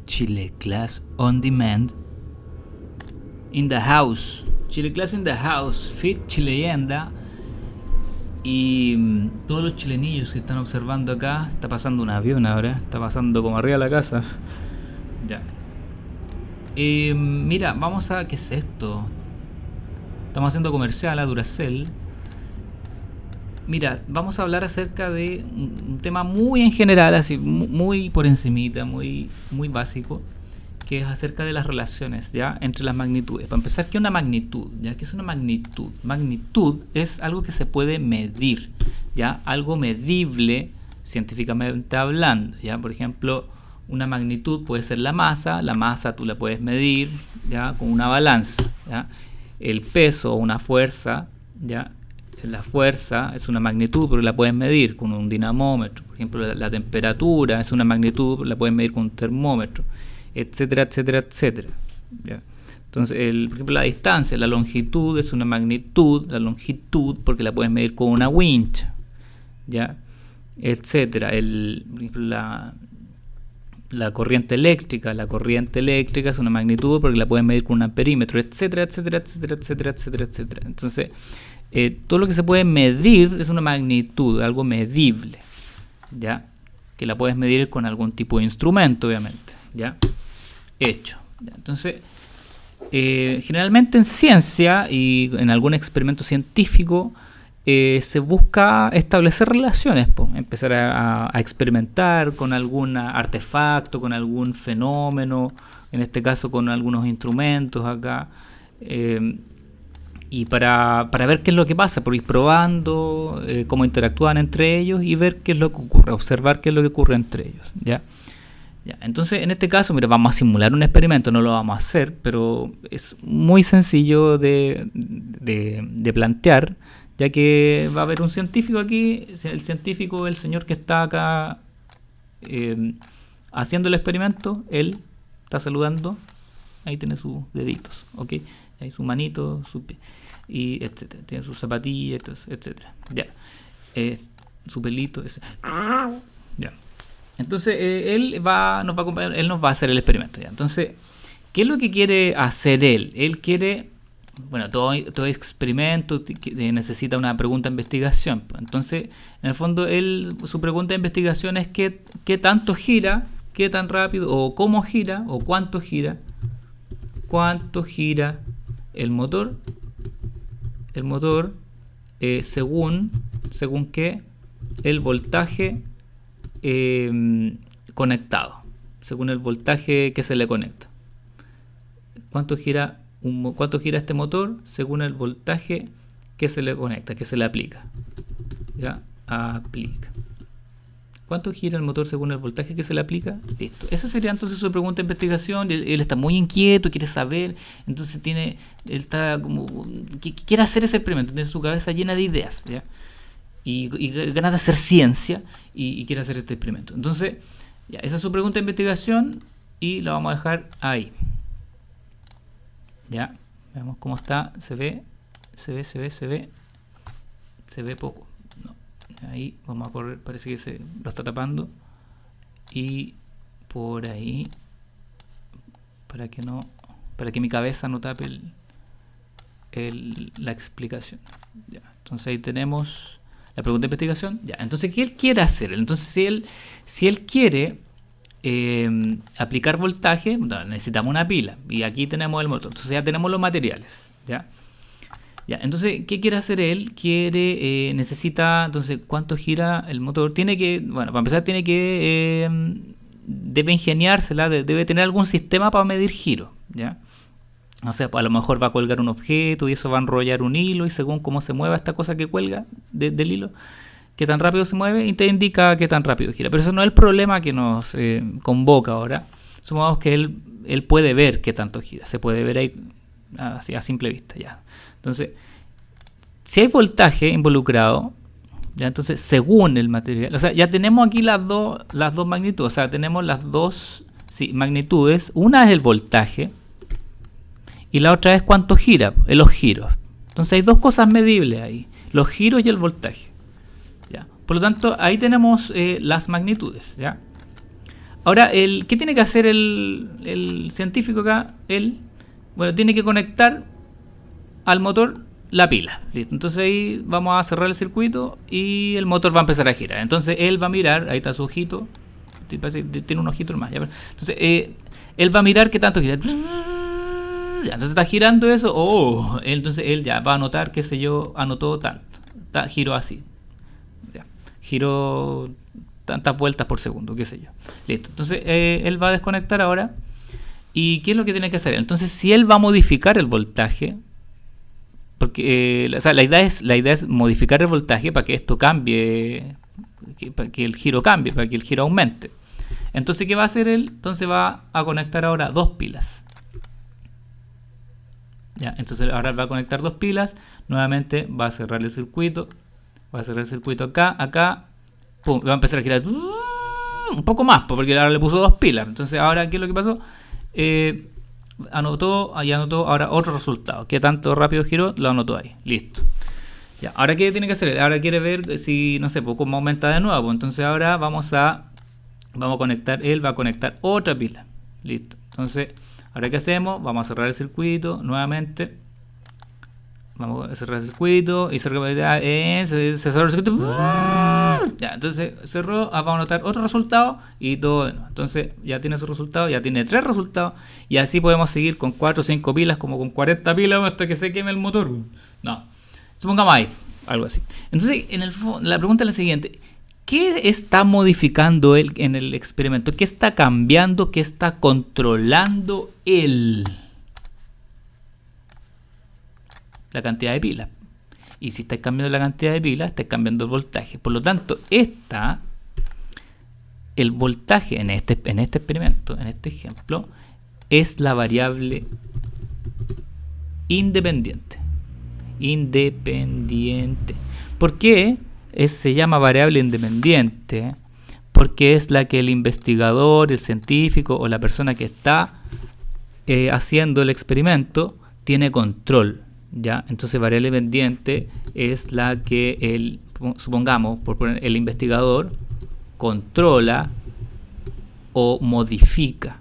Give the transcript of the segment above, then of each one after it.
Chile Class On Demand. In the house. Chile Class in the house. Fit Chileyenda. Y todos los chilenillos que están observando acá. Está pasando un avión ahora. Está pasando como arriba de la casa. Ya. Mira, vamos a... ¿Qué es esto? Estamos haciendo comercial a Duracell. Mira, vamos a hablar acerca de un tema muy en general, así muy por encimita, muy básico, que es acerca de las relaciones, ¿ya? Entre las magnitudes. Para empezar, ¿qué es una magnitud? ¿Ya? ¿Qué es una magnitud? Magnitud es algo que se puede medir, ¿ya? Algo medible científicamente hablando, ¿ya? Por ejemplo, una magnitud puede ser la masa tú la puedes medir, ¿ya? Con una balanza, ¿ya? El peso o una fuerza, ¿ya? La fuerza es una magnitud, pero la puedes medir con un dinamómetro. Por ejemplo, la temperatura es una magnitud, la puedes medir con un termómetro, etcétera, etcétera, etcétera. ¿Ya? Entonces, por ejemplo, la distancia, la longitud es una magnitud, la longitud, porque la puedes medir con una wincha, ¿ya? Etcétera. Por ejemplo, la corriente eléctrica es una magnitud porque la puedes medir con un amperímetro, etcétera, etcétera, etcétera, etcétera, etcétera, etcétera. Entonces, todo lo que se puede medir es una magnitud, algo medible, ¿ya? Que la puedes medir con algún tipo de instrumento, obviamente, ¿ya? Hecho, ¿ya? Entonces, generalmente en ciencia y en algún experimento científico se busca establecer relaciones, empezar a experimentar con algún artefacto, con algún fenómeno, en este caso con algunos instrumentos acá, y para ver qué es lo que pasa, por ir probando cómo interactúan entre ellos y ver qué es lo que ocurre, observar qué es lo que ocurre entre ellos, ¿ya? Entonces, en este caso, mira, vamos a simular un experimento, no lo vamos a hacer, pero es muy sencillo de plantear, ya que va a haber un científico aquí, el científico, el señor que está acá haciendo el experimento, él está saludando, ahí tiene sus deditos, ¿ok? Ahí su manito, y etcétera, tiene sus zapatillas, etcétera, ya, su pelito, ya. Entonces él nos va a acompañar, él nos va a hacer el experimento, ya. Entonces, ¿qué es lo que quiere hacer él? Él quiere, bueno, todo experimento necesita una pregunta de investigación. Entonces, en el fondo, su pregunta de investigación es qué tanto gira, qué tan rápido, o cómo gira, o cuánto gira el motor según qué el voltaje conectado, según el voltaje que se le conecta. ¿Cuánto gira este motor según el voltaje que se le conecta, que se le aplica? Ya, aplica. ¿Cuánto gira el motor según el voltaje que se le aplica? Listo. Esa sería entonces su pregunta de investigación. Él está muy inquieto, quiere saber. Entonces él está como... quiere hacer ese experimento. Tiene su cabeza llena de ideas, ¿ya? Y ganas de hacer ciencia y quiere hacer este experimento. Entonces, ya, esa es su pregunta de investigación y la vamos a dejar ahí. Ya, veamos cómo está. Se ve poco. No. Ahí vamos a correr, parece que se lo está tapando. Y por ahí, para que mi cabeza no tape la explicación. Ya, entonces ahí tenemos la pregunta de investigación. Ya, entonces, ¿qué él quiere hacer? Entonces, si él quiere aplicar voltaje, necesitamos una pila. Y aquí tenemos el motor. Entonces ya tenemos los materiales. ¿Ya? Entonces, ¿qué quiere hacer él? Necesita, entonces, ¿cuánto gira el motor? Para empezar, debe ingeniársela, debe tener algún sistema para medir giro. ¿Ya? O sea, a lo mejor va a colgar un objeto y eso va a enrollar un hilo y según cómo se mueva esta cosa que cuelga del hilo, qué tan rápido se mueve y te indica qué tan rápido gira. Pero eso no es el problema que nos convoca ahora. Supongamos que él puede ver qué tanto gira. Se puede ver ahí así, a simple vista. Ya. Entonces, si hay voltaje involucrado, ya, entonces según el material, o sea, ya tenemos aquí las dos magnitudes, o sea, tenemos las dos magnitudes. Una es el voltaje y la otra es cuánto gira, los giros. Entonces hay dos cosas medibles ahí, los giros y el voltaje. ¿Ya? Por lo tanto, ahí tenemos las magnitudes. ¿Ya? Ahora, ¿qué tiene que hacer el científico acá? Bueno, tiene que conectar al motor la pila. ¿Listo? Entonces ahí vamos a cerrar el circuito y el motor va a empezar a girar. Entonces él va a mirar, ahí está su ojito, tiene un ojito más. ¿Ya? Entonces él va a mirar qué tanto gira. Ya, entonces está girando eso. Entonces él ya va a anotar, qué sé yo, anotó tanto. Giró así. Ya. Giró tantas vueltas por segundo, qué sé yo. Listo. Entonces él va a desconectar ahora. ¿Y qué es lo que tiene que hacer? Entonces, si él va a modificar el voltaje, porque o sea, la idea es modificar el voltaje para que esto cambie, para que el giro cambie, para que el giro aumente. Entonces, ¿qué va a hacer él? Entonces va a conectar ahora dos pilas. Ya, entonces ahora va a conectar dos pilas. Nuevamente va a cerrar el circuito. Va a cerrar el circuito acá. Pum, va a empezar a girar un poco más, porque ahora le puso dos pilas. Entonces, ahora, ¿qué es lo que pasó? Anotó ahora otro resultado. ¿Qué tanto rápido giró? Lo anotó ahí. Listo. Ya, ahora ¿qué tiene que hacer? Ahora quiere ver si, no sé, pues cómo aumenta de nuevo. Entonces ahora vamos a conectar, él va a conectar otra pila. Listo. Entonces, ahora ¿qué hacemos? Vamos a cerrar el circuito nuevamente. Vamos a cerrar el circuito y se cerró el circuito. Ya, entonces cerró, vamos a anotar otro resultado y todo de nuevo. Entonces ya tiene su resultado, ya tiene 3 resultados y así podemos seguir con 4 o 5 pilas, como con 40 pilas hasta que se queme el motor. No, supongamos ahí, algo así. Entonces, la pregunta es la siguiente: ¿qué está modificando él en el experimento? ¿Qué está cambiando? ¿Qué está controlando él? La cantidad de pilas. Y si estáis cambiando la cantidad de pilas, estáis cambiando el voltaje. Por lo tanto, el voltaje en este experimento, en este ejemplo, es la variable independiente. ¿Por qué se llama variable independiente? Porque es la que el investigador, el científico o la persona que está haciendo el experimento tiene control. ¿Ya? Entonces, variable independiente es la que supongamos, por poner, el investigador controla o modifica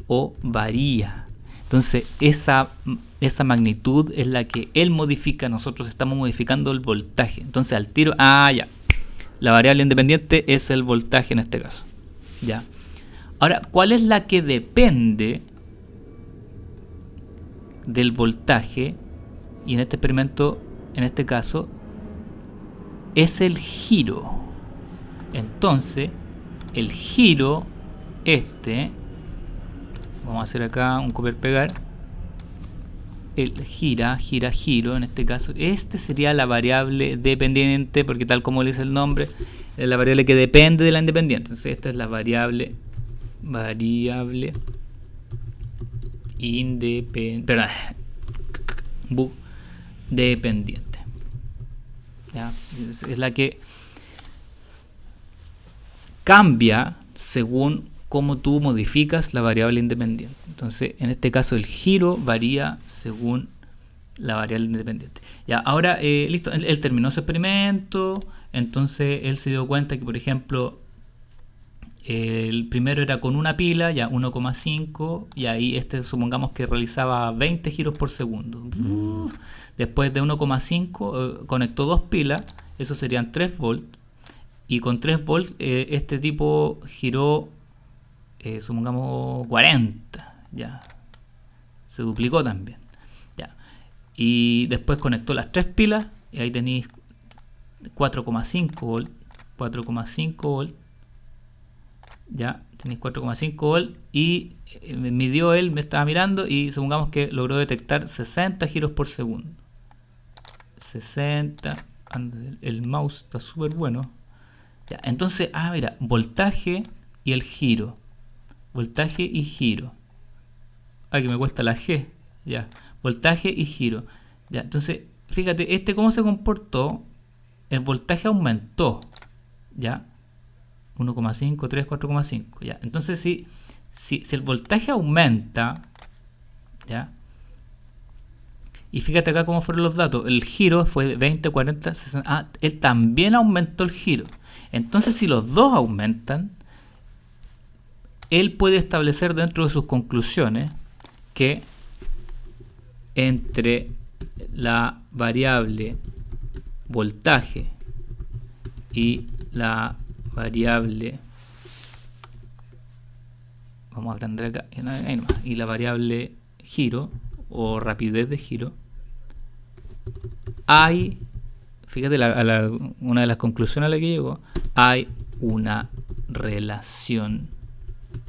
o varía. Entonces, esa magnitud es la que él modifica. Nosotros estamos modificando el voltaje. Entonces, al tiro, ya. La variable independiente es el voltaje en este caso. ¿Ya? Ahora, ¿cuál es la que depende del voltaje? Y en este experimento, en este caso, es el giro. Entonces, el giro vamos a hacer acá un copiar-pegar. El giro, en este caso, sería la variable dependiente, porque tal como le dice el nombre, es la variable que depende de la independiente. Entonces, esta es la variable dependiente. ¿Ya? Es la que cambia según cómo tú modificas la variable independiente. Entonces, en este caso, el giro varía según la variable independiente. Ya, ahora, listo, él terminó su experimento. Entonces, él se dio cuenta que, por ejemplo, el primero era con una pila, ya 1,5, y ahí supongamos que realizaba 20 giros por segundo. Después de 1,5 conectó dos pilas, eso serían 3 volts, y con 3 volts este tipo giró, supongamos 40, ya, se duplicó también, ya. Y después conectó las 3 pilas, y ahí tenéis 4,5 volts, ya tenéis 4,5 volts y midió él, me estaba mirando y supongamos que logró detectar 60 giros por segundo. 60, el mouse está súper bueno. Ya, entonces, mira, voltaje y el giro. Voltaje y giro. Que me cuesta la G. Ya, voltaje y giro. Ya, entonces, fíjate, cómo se comportó. El voltaje aumentó. Ya. 1,5, 3, 4,5. Ya. Entonces, si el voltaje aumenta, ¿ya? Y fíjate acá cómo fueron los datos. El giro fue de 20, 40, 60. Él también aumentó el giro. Entonces, si los dos aumentan, él puede establecer dentro de sus conclusiones que entre la variable voltaje y la variable, vamos a agrandar acá, ahí nomás, y la variable giro o rapidez de giro, hay, fíjate una de las conclusiones a la que llegó, hay una relación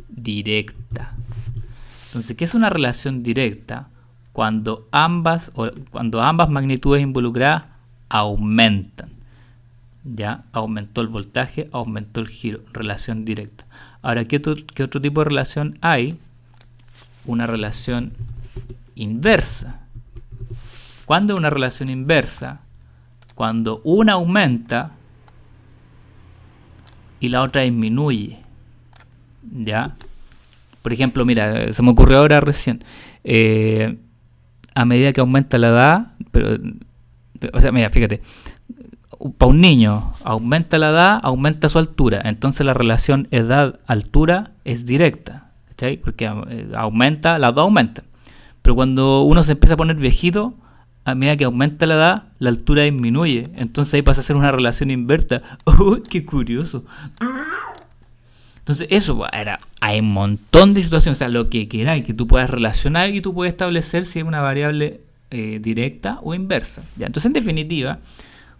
directa. Entonces, ¿qué es una relación directa? Cuando ambas magnitudes involucradas aumentan. Ya aumentó el voltaje, aumentó el giro, relación directa. Ahora, ¿qué otro tipo de relación hay? Una relación inversa. ¿Cuándo es una relación inversa? Cuando una aumenta y la otra disminuye. ¿Ya? Por ejemplo, mira, se me ocurrió ahora recién. A medida que aumenta la edad, o sea, mira, fíjate, para un niño aumenta la edad, aumenta su altura. Entonces la relación edad-altura es directa, ¿cachai? Porque aumenta, las dos aumentan. Pero cuando uno se empieza a poner viejito, a medida que aumenta la edad, la altura disminuye. Entonces ahí pasa a ser una relación inversa. ¡Oh, qué curioso! Entonces eso hay un montón de situaciones, o sea, lo que queráis, que tú puedas relacionar y tú puedes establecer si es una variable directa o inversa. ¿Ya? Entonces, en definitiva,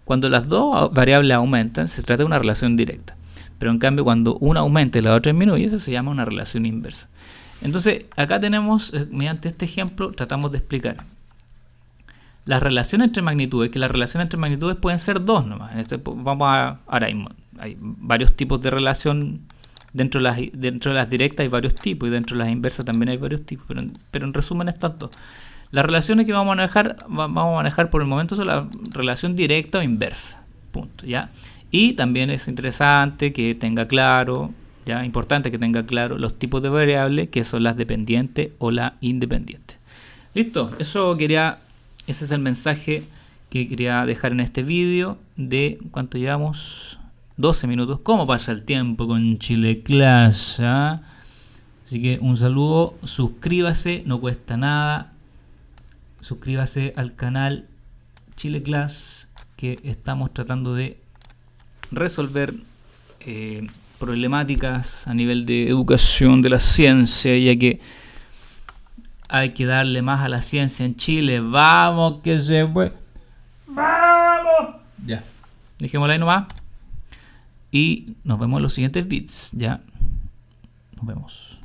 cuando las dos variables aumentan, se trata de una relación directa. Pero en cambio, cuando una aumenta y la otra disminuye, eso se llama una relación inversa. Entonces, acá tenemos, mediante este ejemplo, tratamos de explicar las relaciones entre magnitudes, que las relaciones entre magnitudes pueden ser dos nomás. Ahora hay varios tipos de relación. Dentro de las directas hay varios tipos y dentro de las inversas también hay varios tipos, pero en resumen estas dos. Las relaciones que vamos a manejar por el momento son la relación directa o inversa. Punto, ¿ya? Y también es interesante que tenga claro, ya importante que tenga claro los tipos de variables que son las dependientes o las independientes. ¿Listo? Ese es el mensaje que quería dejar en este vídeo de ¿cuánto llevamos? 12 minutos. ¿Cómo pasa el tiempo con Chile Class? Así que un saludo, suscríbase, no cuesta nada. Suscríbase al canal Chile Class, que estamos tratando de resolver problemáticas a nivel de educación de la ciencia, ya que hay que darle más a la ciencia en Chile. ¡Vamos que se fue! ¡Vamos! Ya, dejémosla ahí nomás. Y nos vemos en los siguientes bits. Ya, nos vemos.